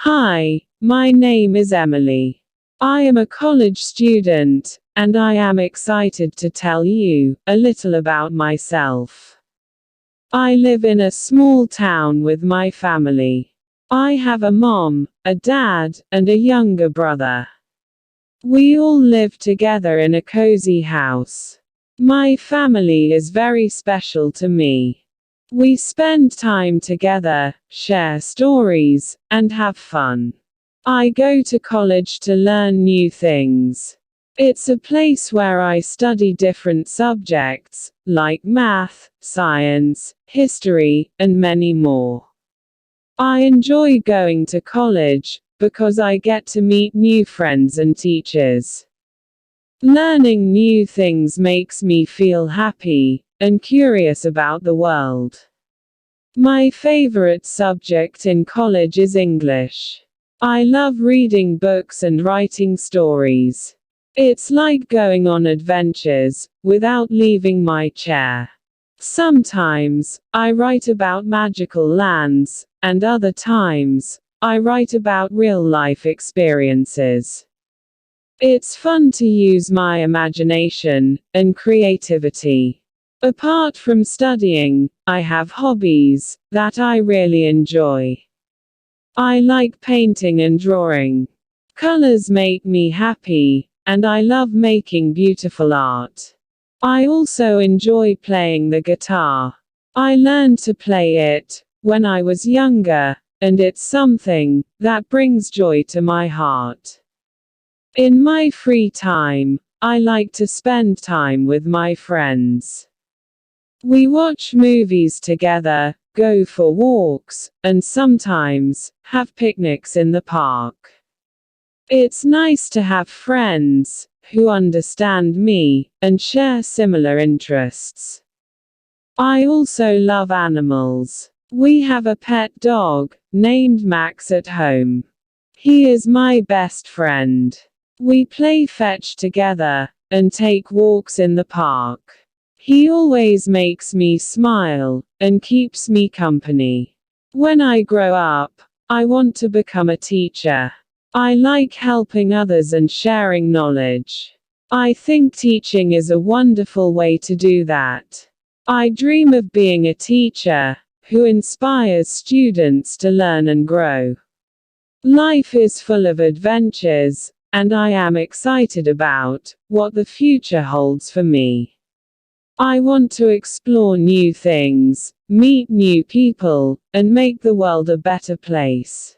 Hi, my name is Emily. I am a college student, and I am excited to tell you a little about myself. I live in a small town with my family. I have a mom, a dad, and a younger brother. We all live together in a cozy house. My family is very special to me. We spend time together, share stories, and have fun. I go to college to learn new things. It's a place where I study different subjects, like math, science, history, and many more. I enjoy going to college, because I get to meet new friends and teachers. Learning new things makes me feel happy and curious about the world. My favorite subject in college is English. I love reading books and writing stories. It's like going on adventures, without leaving my chair. Sometimes, I write about magical lands, and other times, I write about real-life experiences. It's fun to use my imagination and creativity. Apart from studying, I have hobbies that I really enjoy. I like painting and drawing. Colors make me happy, and I love making beautiful art. I also enjoy playing the guitar. I learned to play it when I was younger, and it's something that brings joy to my heart. In my free time, I like to spend time with my friends. We watch movies together, go for walks, and sometimes have picnics in the park. It's nice to have friends who understand me and share similar interests. I also love animals. We have a pet dog named Max at home. He is my best friend. We play fetch together and take walks in the park. He always makes me smile and keeps me company. When I grow up, I want to become a teacher. I like helping others and sharing knowledge. I think teaching is a wonderful way to do that. I dream of being a teacher who inspires students to learn and grow. Life is full of adventures, and I am excited about what the future holds for me. I want to explore new things, meet new people, and make the world a better place.